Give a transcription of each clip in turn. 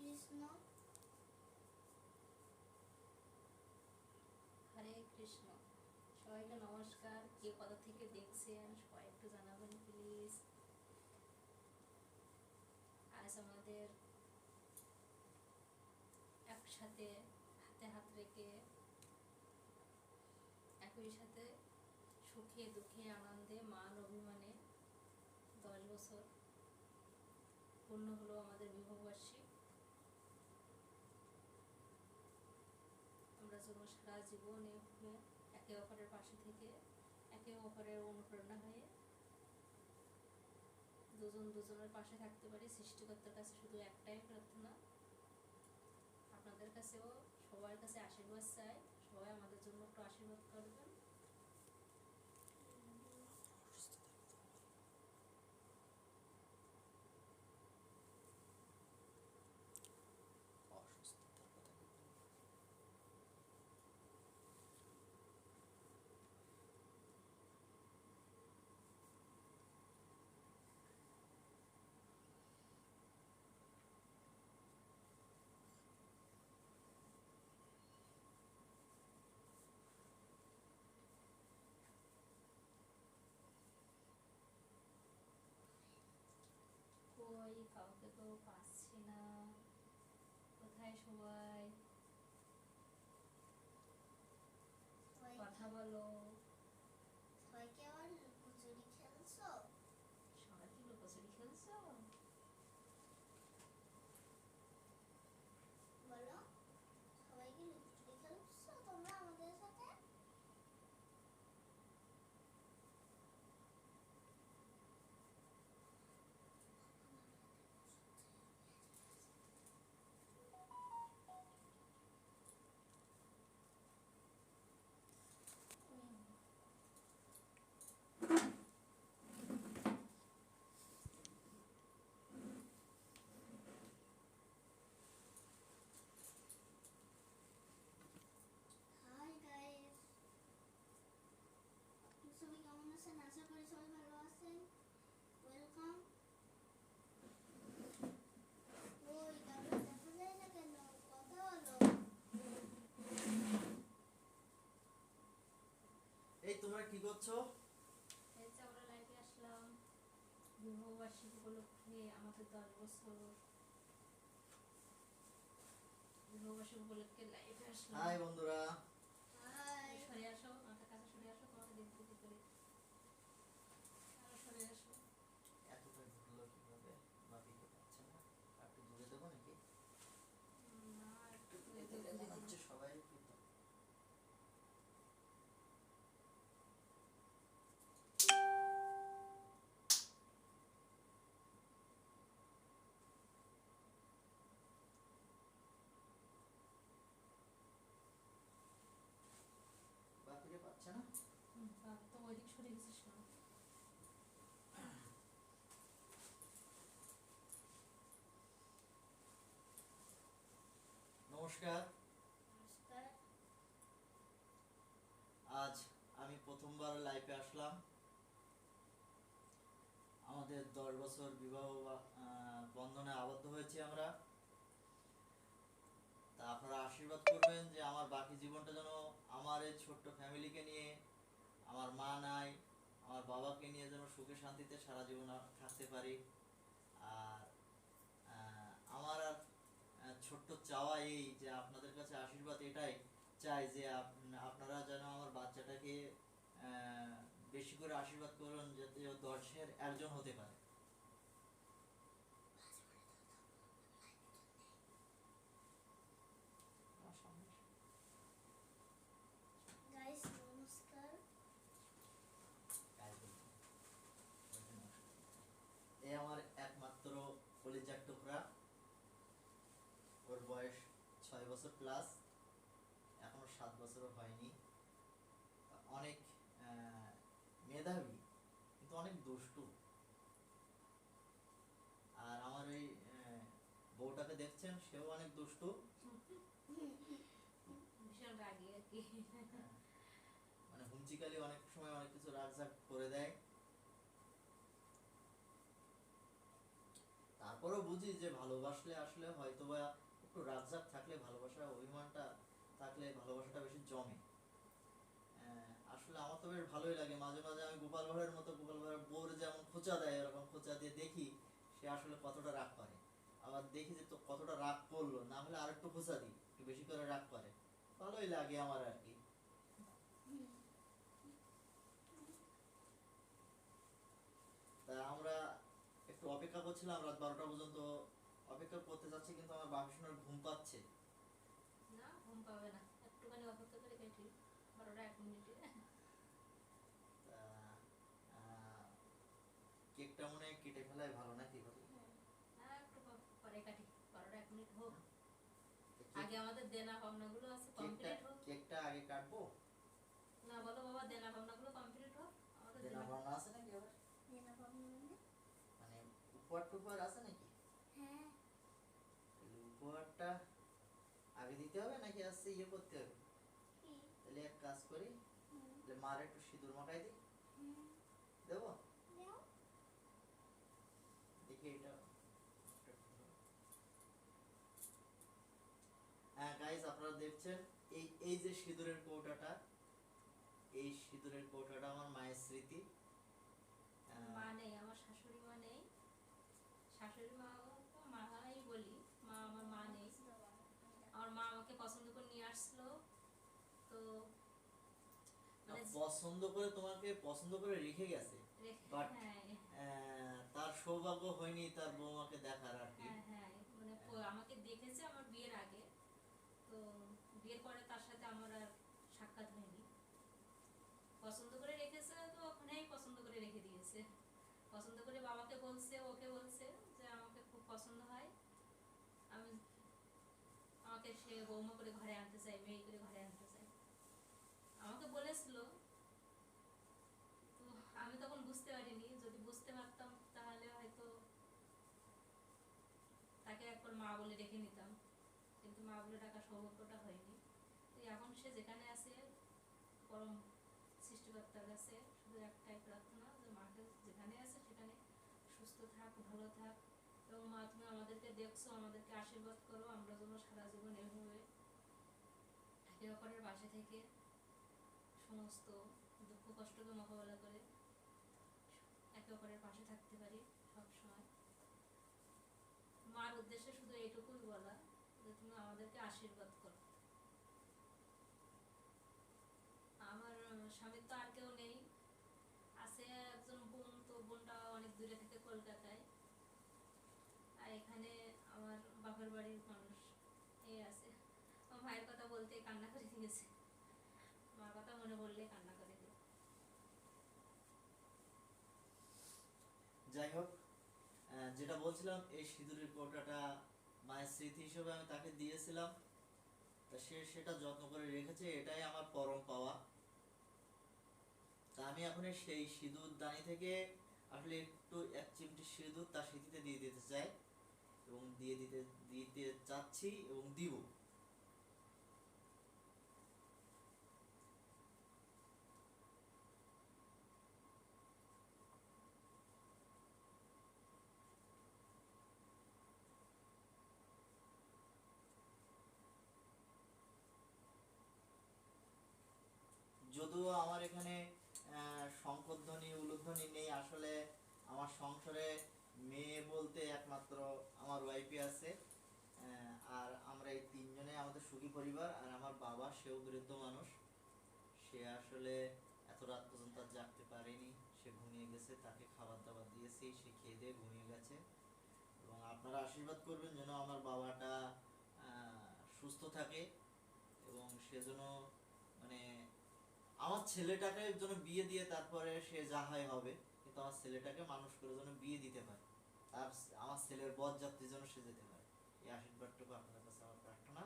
কৃষ্ণ। হরে কৃষ্ণ। সবাইকে নমস্কার। কে কোথা থেকে দেখছেন সবাই একটু জানাবেন প্লিজ। আজ আমাদের একসাথে হাতে হাত রেখে একই সাথে সুখে দুঃখে আনন্দে মান অভিমানে 10 বছর পূর্ণ হলো আমাদের বিবাহবার্ষিকী। আমরা যেন সারা জীবন এভাবে একে অপরের পাশে থেকে একে অপরের অনুপ্রেরণা হয়ে দুজন দুজনের পাশে থাকতে পারি। সৃষ্টিকর্তার কাছে শুধু একটাই প্রার্থনা, আপনাদের কাছেও সবার কাছে আশীর্বাদ চাই। সবাই আমাদের জন্য একটু আশীর্বাদ করবেন। কই কাউকে তো পাচ্ছি না, কোথায় সবাই? কথা বলো। সবাই কি আবার লুকোচুরি খেলছো? সবাই কি লুকোচুরি খেলছো? বলো, সবাই কি লুকোচুরি খেলছো তোমরা আমাদের সাথে? হাই গাইস, সবাই কেমন আছেন? আশা করি সবাই ভালো আছেন। ওয়েলকাম। ওই কাউকে দেখা যায় না কেন? কথা বলো। এই তোমরা কি করছো? এই যে আমরা লাইভে আসলাম বিবাহবার্ষিকী উপলক্ষে। আমাদের 10 বছর বিবাহবার্ষিকী উপলক্ষে লাইভে আসলাম। হাই বন্ধুরা। হাই। সরে আসো, আমার কাছে সরে আসো, তোমাকে দেখতে কি করে। আরো সরে আসো। এতটা ঢুকলো কিভাবে? বাপিকে পাচ্ছে না। আর একটু দূরে দেবো নাকি? না, একটু এ দূরে দিলে মনে দিন। হচ্ছে সবাই কিন্তু বাপিকে পাচ্ছে না। তো ওইদিক সরে গেছিস না। নমস্কার। নমস্কার। আজ আমি প্রথমবার লাইভে আসলাম। আমাদের 10 বছর বিবাহ বন্ধনে আবদ্ধ হয়েছি আমরা। তা আপনারা আশীর্বাদ করবেন যে আমার বাকি জীবনটা যেন আমার এই ছোট্ট ফ্যামিলিকে নিয়ে, আমার মা নাই, আমার বাবাকে নিয়ে যেন সুখে শান্তিতে সারা জীবন থাকতে পারি। আর আমার আর ছোট্ট চাওয়া এই যে আপনাদের কাছে আশীর্বাদ এটাই চাই যে আপনারা যেন আমার বাচ্চাটাকে বেশি করে আশীর্বাদ করুন যাতে 10-এর একজন হতে পারে। গাইস নমস্কার। এ আমার একমাত্র কলিজার টুকরা। ওর বয়স 6 বছর প্লাস, এখনো 7 বছরও হয়নি। অনেক মেধাবী কিন্তু অনেক দুষ্টু। আর আমার ওই বউটাকে দেখছেন, সেও অনেক দুষ্টু। ভীষণ রাগি আর কি। মানে হুমচিকালি অনেক সময় অনেক কিছু রাগঝাগ করে দেয়। তারপরেও বুঝি বুঝি যে ভালোবাসলে আসলে হয়তোবা একটু রাগজাগ থাকলে ভালোবাসা অভিমানটা থাকলে ভালোবাসাটা বেশি জমে। আসলে আমার তো বেশ ভালোই লাগে, মাঝে মাঝে আমি গোপাল ভাঁড়ের মতো গোপাল ভাঁড়ের বউর যেমন খোঁচা দেয় এরকম খোঁচা দিয়ে দেখি সে আসলে কতটা রাগ করে, আবার দেখি যে তো কতটা রাগ করলো, না হলে আর একটু খোঁচা দিই, একটু বেশি করে রাগ করে, ভালোই লাগে আমার আর কি। তা আমরা একটু অপেক্ষা করছিলাম রাত 12টা পর্যন্ত অপেক্ষা করতে যাচ্ছি, কিন্তু আমার বাপি সোনার ঘুম পাচ্ছে। না ঘুম পাবে না, একটুখানি অপেক্ষা করে কাটি 12টা 1 মিনিটে। তা কেকটা মনে হয় কেটে ফেলাই ভালো নাকি ভাবি? হ্যাঁ একটু পরে কাটি, 12টা 1 মিনিট হোক, কেক- আগে আমাদের দেনা ভাবনাগুলো আছে কেকটা কমপ্লিট হোক। কেকটা আগে কাটবো? না বলো বাবা, দেনা ভাবনাগুলো কমপ্লিট হোক, আমাদের দেনা দেনা ভাবনা আছে নাকি আবার? দেনা পাবো মানে? মানে উপহার টুপহার আছে নাকি? হ্যাঁ। তাহলে উপহারটা আগে দিতে হবে নাকি আসছে ইয়ে করতে হবে? কি? তাহলে এক কাজ করি, হুম, তাহলে মার একটু সিঁদুর মাখাই দিই, হুম, দেবো? দাও। দেখি এটা। হ্যাঁ গাইস, আপনারা দেখছেন এই এই যে সিঁদুরের কৌটাটা, এই সিঁদুরের কৌটাটা আমার মায়ের স্মৃতি। মা নেই, আমার শাশুড়ি মা নেই, শাশুড়ি মা মাই বলি, মা আমার মা নেই। আমার মা আমাকে পছন্দ করে নিয়ে আসলো, তো মানে পছন্দ করে তোমাকে পছন্দ করে রেখে গেছে, but হ্যাঁ তার সৌভাগ্য হয়নি তার বৌমাকে দেখার আর কি। হ্যাঁ হ্যাঁ মানে আমাকে দেখেছে আমার বিয়ের আগে, তো বিয়ের পরে তার সাথে আমার আর সাক্ষাৎ হয়নি। পছন্দ করে রেখেছে তো ওখানেই পছন্দ করে রেখে দিয়েছে, পছন্দ করে বাবাকে বলছে, ওকে বলছে যে আমাকে খুব পছন্দ হয়, আমি আমাকে সে বৌমা করে ঘরে আনতে চাই, মেয়ে করে ঘরে আনতে চাই, আমাকে বলেছিল। তো আমি তখন বুঝতে পারিনি, যদি বুঝতে পারতাম তাহলে হয়তো তাকে একবার মা বলে রেখে নিতাম, কিন্তু মা বলে ডাকা সৌভাগ্যটা হয়নি। তো এখন সে যেখানে আছে, পরম সৃষ্টিকর্তার কাছে শুধু একটাই প্রার্থনা যে মাকে যেখানে আছে সেখানে সুস্থ থাক, ভালো থাক, এবং মা তুমি আমাদেরকে দেখছো, আমাদেরকে আশীর্বাদ করো, আমরা যেন সারা জীবন এভাবে একে অপরের পাশে থেকে সমস্ত দুঃখ কষ্টকে মোকাবেলা করে একে অপরের পাশে থাকতে পারি সব সময়। মার উদ্দেশ্যে শুধু এইটুকুই বলা যে তুমি আমাদেরকে আশীর্বাদ করো। আমার স্বামীর তো আর কেউ নেই, আছে একজন বোন, তো বোনটা অনেক দূরে থেকে কলকাতায়, আর এখানে আমার বাপের বাড়ির মানুষ এই আছে। আমার ভাইয়ের কথা বলতে কান্না করে দিয়েছে, মার কথা মনে পড়লে কান্না করে দিই। যাই হোক, যেটা বলছিলাম, এই সিঁদুরের কৌটাটা মায়ের স্মৃতি হিসেবে আমি তাকে দিয়েছিলাম, তা সে সেটা যত্ন করে রেখেছে, এটাই আমার পরম পাওয়া। তা আমি এখন সেই সিঁদুর দানি থেকে আসলে একটু এক চিমটি সিঁদুর তার স্মৃতিতে দিয়ে দিতে চাই, এবং দিতে চাচ্ছি এবং দিব। যদিও আমার এখানে শঙ্খধ্বনি উলুধ্বনি নেই, আসলে আমার সংসারে মেয়ে বলতে একমাত্র আমার ওয়াইফই আছে, আর আমরা এই তিনজনে আমাদের সুখী পরিবার। আর আমার বাবা, সেও বৃদ্ধ মানুষ, সে আসলে এত রাত পর্যন্ত আর জাগতে পারেনি, সে ঘুমিয়ে গেছে, তাকে খাবার দাবার দিয়েছি, সে খেয়ে দিয়ে ঘুমিয়ে গেছে। এবং আপনারা আশীর্বাদ করবেন যেন আমার বাবাটা সুস্থ থাকে, এবং সে যেন মানে আমার ছেলেটাকে যেন বিয়ে দিয়ে তারপরে সে যা হয় হবে, কিন্তু আমার ছেলেটাকে মানুষ করে যেন বিয়ে দিতে পারে, তার আমার ছেলের বরযাত্রী যেন সে যেতে পারে, এই আশীর্বাদটুকু আপনার কাছে আমার প্রার্থনা।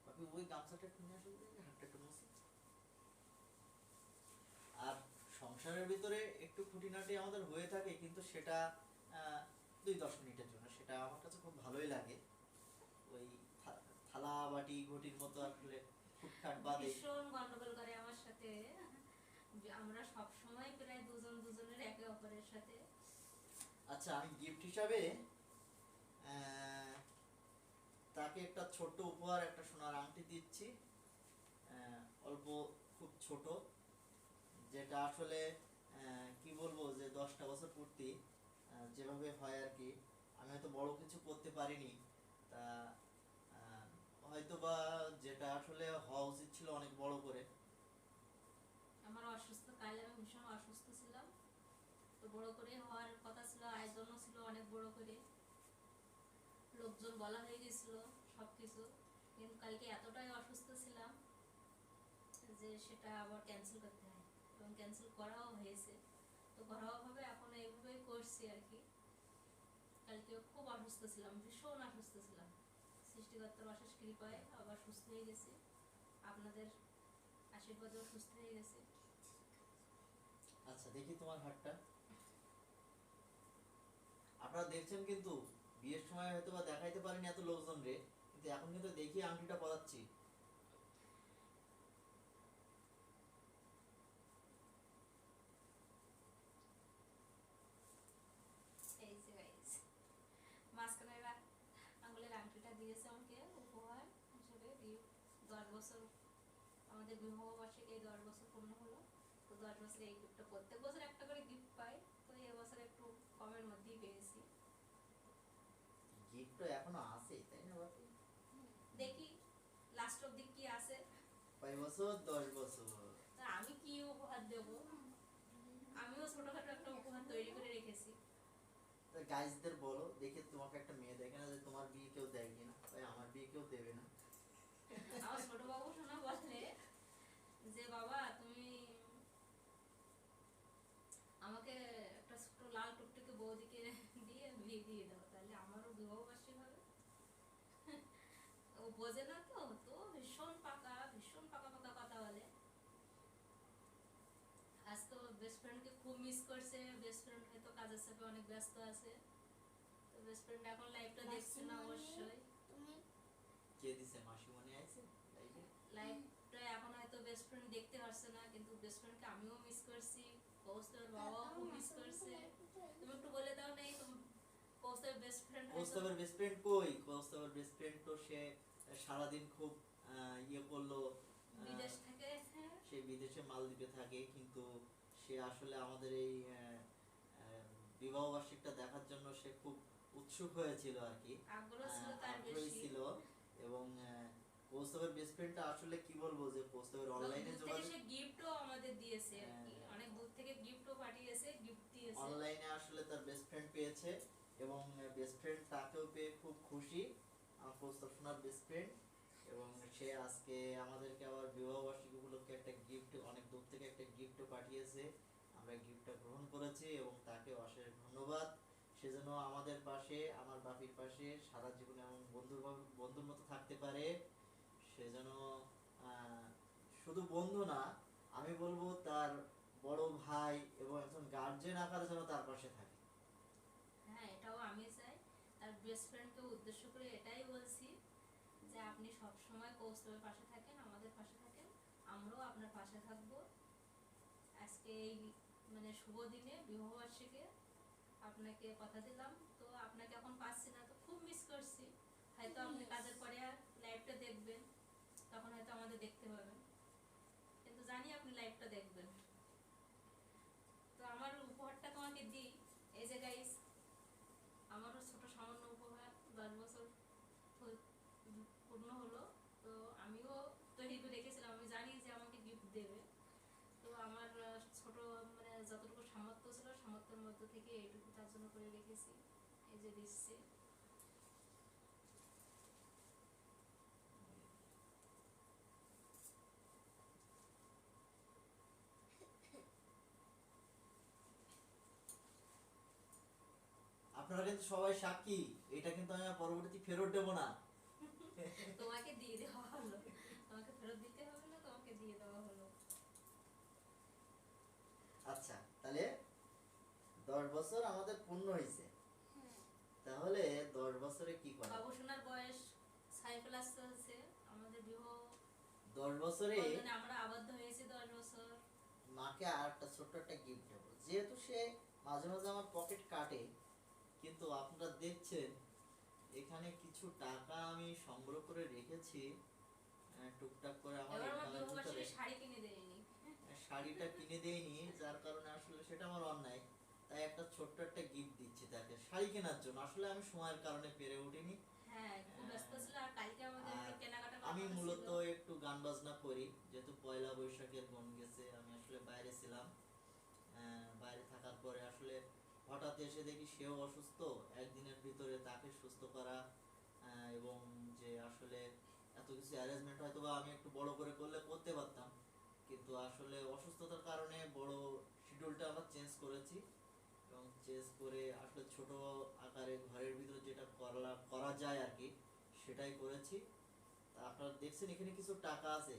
বাকি ওই গামছাটা একটু নিয়ে আসলে হাতটা একটু মুছে। আর সংসারের ভিতরে একটু খুঁটিনাটি আমাদের হয়ে থাকে, কিন্তু সেটা 2-10 মিনিটের জন্য, সেটা আমার কাছে খুব ভালোই লাগে। ওই থালা বাটি ঘটির মতো আসলে ফুটখাট বাদে ভীষণ গন্ডগোল করে আমার সাথে, আমরা সব সময় প্রায় দুজন দুজনের একে অপরের সাথে আচ্ছা, আমি গিফট হিসাবে আহ, তাকে একটা ছোট্ট উপহার, একটা সোনার আংটি দিচ্ছি। অল্প, খুব ছোট, যেটা আসলে কি বলবো, যে 10টা বছর পূর্তি যেভাবে হয় আর কি। আমি হয়তো বড় কিছু করতে পারিনি, তা আহ, হয়তো বা যেটা আসলে হওয়া উচিত ছিল অনেক বড় করে। আমার অসুস্থ, কাল আমি ভীষণ অসুস্থ ছিলাম, তো বড় করে হওয়ার কথা ছিল, আয়োজনও ছিল অনেক বড় করে, লোকজন বলা হয়ে গেছিল সব কিছু, কিন্তু কালকে এতটাই অসুস্থ ছিলাম যে সেটা আবার ক্যান্সেল করতে হয়, এবং ক্যান্সেল করাও হয়েছে। তো ঘরোয়াভাবে এখন এইভাবেই করছি আর কি। কালকে খুব অসুস্থ ছিলাম, ভীষণ অসুস্থ ছিলাম, সৃষ্টিকর্তার অশেষ কৃপায় আবার সুস্থ হয়ে গেছি, আপনাদের আশীর্বাদেও সুস্থ হয়ে গেছি। আচ্ছা, দেখি তোমার হাতটা। আপনারা দেখছেন কিন্তু বিয়ের সময় হয়তো বা দেখাইতে পারিনি এত লোকজন রে, কিন্তু এখন কিন্তু দেখি আংটিটা পরাচ্ছি। এই যে guys, মাঝখানের আঙুলের আংটিটা দিয়েছে আমাকে উপহার হিসেবে গিফট। 10 বছর আমাদের বিবাহ বার্ষিকী, এই 10 বছর পূর্ণ হলো। তো 10 বছরে এই গিফটটা, প্রত্যেক বছর একটা করে গিফট পাই, তো এবছর একটু কমের মধ্যেই পেয়েছি। গিফট তো এখনো আছে, তাই না বাপি? দেখি লাস্ট অব্দি কি আছে। কয় বছর? 10 বছর। তা আমি কি উপহার দেব, আমিও ছোটখাটো একটা উপহার তৈরি করে রেখেছি। গাইজদের বলো, দেখে তোমাকে একটা মেয়ে দেখে না যে তোমার বিয়ে কেউ দেয় কিনা, ভাই আমার বিয়ে কেউ দেবে না। আমার ছোট বাবু শোনা বলে যে বাবা তুমি আমাকে একটা ছোট লাল টুকটুকে বৌদিকে দিয়ে বিয়ে দিয়ে দাও, তাহলে আমারও বিবাহ বার্ষিক হবে। ও বোঝে না তো, তো ভীষণ পাকা, ভীষণ পাকা পাকা কথা বলে। আজ তো বেস্ট ফ্রেন্ডকে খুব মিস করছে, বেস্ট ফ্রেন্ড হয়তো কাজের চাপে অনেক ব্যস্ত আছে, তো বেস্ট ফ্রেন্ড এখন লাইভটা দেখছে না অবশ্যই। তুমি কে দিছে? মাসিমণি আইছে লাইভে? লাইভটা এখন হয়তো বেস্ট ফ্রেন্ড দেখতে পারছে না, কিন্তু বেস্ট ফ্রেন্ডকে আমিও মিস করছি, কৌস্তবের বাবাও খুব মিস করছে। তুমি একটু বলে দাও না, এই তুমি কৌস্তবের বেস্ট ফ্রেন্ড হয়তো কৌস্তবের বেস্ট ফ্রেন্ড কই? কৌস্তবের বেস্ট ফ্রেন্ড তো সে সারাদিন খুব ইয়ে করলো, বিদেশ থেকে। হ্যাঁ, সে বিদেশে মালদ্বীপে থাকে, কিন্তু সে আসলে আমাদের এই বিবাহ বার্ষিকটা দেখার জন্য সে খুব উৎসুক হয়েছিল আর কি, আগ্রহ ছিল তার আগ্রহী বেশি। ছিল। এবং কৌস্তবের বেস্ট ফ্রেন্ডটা আসলে কি বলবো, যে কৌস্তবের অনলাইনে দূর থেকে যোগাযোগ, সে গিফটও আমাদের দিয়েছে আর কি, অনেক দূর থেকে গিফটও পাঠিয়েছে, গিফট দিয়েছে। অনলাইনে আসলে তার বেস্ট ফ্রেন্ড পেয়েছে, এবং বেস্ট ফ্রেন্ড তাকেও পেয়ে খুব খুশি, আমার কৌস্তব সোনার বেস্ট ফ্রেন্ড। এবং সে আজকে আমাদেরকে আবার বিবাহ বার্ষিকী উপলক্ষে একটা গিফট, অনেক দূর থেকে একটা গিফটও পাঠিয়েছে। আমরা গিফটটা গ্রহণ করেছি এবং তাকে অশেষ ধন্যবাদ। সেজন্য আমাদের পাশে, আমার বাপির পাশে সারা জীবনে এমন বন্ধুর মতো থাকতে পারে। সেজন্য আহ, শুধু বন্ধু না, আমি বলবো তার বড় ভাই এবং একজন গার্জেন আকারে যেন তার পাশে থাকে। হ্যাঁ, এটাও আমি চাই। তার বেস্ট ফ্রেন্ডকে উদ্দেশ্য করে এটাই বলছি যে আপনি সব সময় কৌস্তবের পাশে থাকেন, আমাদের পাশে থাকেন, আমরাও আপনার পাশে থাকবো। আজকে এই মানে শুভ দিনে বিবাহবার্ষিকী আপনাকে কথা দিলাম, তো আপনাকে এখন পাচ্ছি না, তো খুব মিস করছি। হয়তো আপনি কাজের পরে লাইভটা দেখবেন, তখন হয়তো আমাদের দেখতে পাবেন, কিন্তু জানি আপনি লাইভটা দেখবেন। তো আমার উপহারটা তোমাকে দিই, এই যে গাইস, আমারও ছোট সামান্য উপহার। 10 বছর পূর্ণ হলো, তো আমিও তৈরি করে রেখেছিলাম, আমি জানি যে আমাকে গিফট দেবে। তো আমার ছোট মানে যতটুকু সামর্থ্য ছিল, সামর্থ্যের মধ্যে থেকে এইটুকু তার জন্য করে রেখেছি, এই যে দিচ্ছি। আপনারা কিন্তু সবাই সাক্ষী, এটা কিন্তু আমি আর পরবর্তী ফেরত দেবো না। তোমাকে দিয়ে দেওয়া হলো, তোমাকে ফেরত দিতে হবে না, তোমাকে দিয়ে দেওয়া হলো। আচ্ছা, তাহলে 10 বছর আমাদের পূর্ণ হয়েছে, হ্যাঁ তাহলে 10 বছরে কি করা? বাবু সোনার বয়স 6+ চলছে, আমাদের বিবাহ 10 বছরে বন্ধনে আমরা আবদ্ধ হয়েছি 10 বছর। মাকে আর একটা ছোট্ট একটা গিফট দেবো, যেহেতু সে মাঝে মাঝে আমার পকেট কাটে, কিন্তু আপনারা দেখছেন এখানে কিছু টাকা আমি সংগ্রহ করে রেখেছি, টুকটাক করে আমার এবার আমার ইনকামের ভিতরে। বিবাহবার্ষিকী শাড়ি কিনে দেয়নি। শাড়িটা কিনে দেয়নি, যার কারণে আসলে সেটা আমার অন্যায়। তাই একটা ছোট্ট একটা গিফট দিচ্ছি তাকে শাড়ি কেনার জন্য। আসলে আমি সময়ের কারণে পেরে উঠিনি। হ্যাঁ, খুব ব্যস্ত ছিল আর কালকে আমাদের আর একটু কেনাকাটা আমি করার কথা মূলত ছিল। একটু গান বাজনা করি, যেহেতু পয়লা বৈশাখের গন গেছে, আমি আসলে বাইরে ছিলাম। বাইরে থাকার পরে আসলে হঠাৎ এসে দেখি সেও অসুস্থ, একদিনের ভিতরে তাকে সুস্থ করা, এবং যে আসলে এত কিছু অ্যারেঞ্জমেন্ট হয়তো বা আমি একটু বড় করে করলে করতে পারতাম, কিন্তু আসলে অসুস্থতার কারণে বড় শিডিউলটা আমরা চেঞ্জ করেছি, এবং চেঞ্জ করে আসলে ছোট আকারে ঘরের ভিতরে যেটা করা যায় আর কি সেটাই করেছি। তা আপনারা দেখছেন এখানে কিছু টাকা আছে।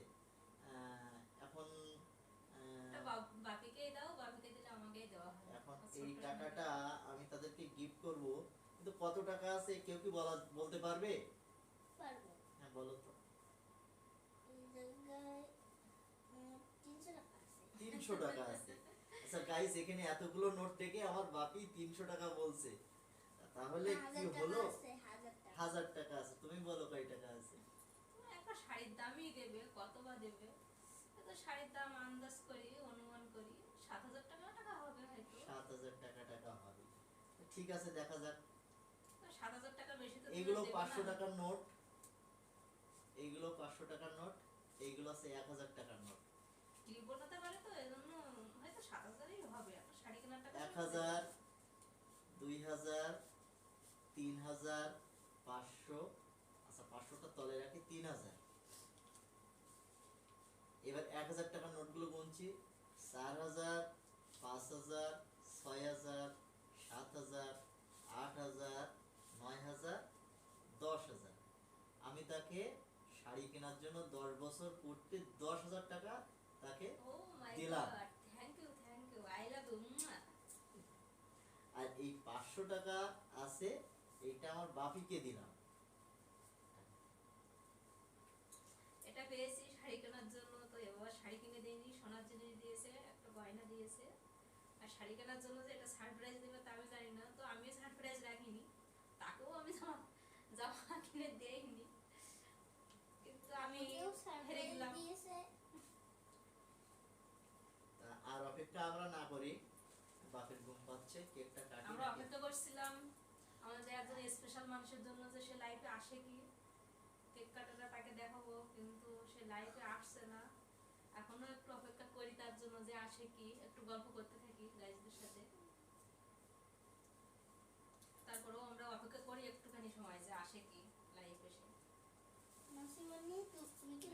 এখন এটা বাপিকেই দাও, বাপিকে দিলে আমাকেই দেওয়া হয়। এখন আর এই ছোট্ট টাকাটা আমি তাদেরকে গিফট করব, কিন্তু কত টাকা আছে কেউ কি বলতে পারবে? পারবো। হ্যাঁ বলো তো। এই জায়গায় 300 টাকা আছে। 300 টাকা আছে। আচ্ছা গাইস, এখানে এতগুলো নোট থেকে আমার বাপি 300 টাকা বলছে, তাহলে কি 1000 টাকা হলো? আছে, 1000 টাকা। 1000 টাকা আছে। তুমি বলো কয় টাকা আছে? তুমি একটা শাড়ির দামই দেবে, কত বা দেবে? তো শাড়ির দাম আন্দাজ করি, অনুমান করি 7,000 টাকা হবে হয়তো। 7000 টাকা হবে। ঠিক আছে, দেখা যাক। তো 7,000 টাকা বেশি তো তুমি এগুলো দেবে 500 না। টাকার নোট, এইগুলো 500 টাকার নোট, এইগুলো আছে 1000 টাকার নোট। ত্রিপল হতে পারে, তো এজন্য হয়তো 7,000ই হবে। একটা শাড়ি কেনার টাকা 1000, 2000, 3000, 500। আচ্ছা 500টা তলে রাখি, 3000। এবার 1000 টাকার নোটগুলো গুনছি। 4000, 5000, 6000, 7000, 8000, 9000, 10,000। আমি তাকে শাড়ি কেনার জন্য 10 বছর পূর্তি 10,000 টাকা তাকে ও মাই দিলাম। God, thank you, I love you. আর এই 500 টাকা আছে, এটা আমার বাপিকে দিলাম। এটা পেয়েছি শাড়ি কেনার জন্য, তো এবার শাড়ি কিনে দেয়নি, সোনার জিনিস দিয়েছে, একটা গয়না দিয়েছে। আর শাড়ি কেনার জন্য যে এটা সারপ্রাইজ দেবে তা আমি জানি না, তো আমিও সারপ্রাইজ রাখিনি, তাকেও আমি জামা কিনে দেইনি, কিন্তু আমি আমাকেও হেরে সারপ্রাইজ গেলাম। দিয়েছে। আর অপেক্ষা আমরা না করি, বাপের ঘুম পাচ্ছে, কেকটা কাটি আমরা নাকি? অপেক্ষা করছিলাম আমাদের একজন স্পেশাল মানুষের জন্য, যে সে লাইফে আসে কি, কেক কাটাটা তাকে দেখাবো, কিন্তু সে লাইফে আসছে না। এখনো একটু অপেক্ষা করি তার জন্য, যে আসে কি, একটু গল্প করতে থাকি গাইজদের সাথে। তারপরেও আমরা অপেক্ষা করি একটুখানি সময়, যে আসে কি লাইফ এসে। মাসিমণি, তুমি কি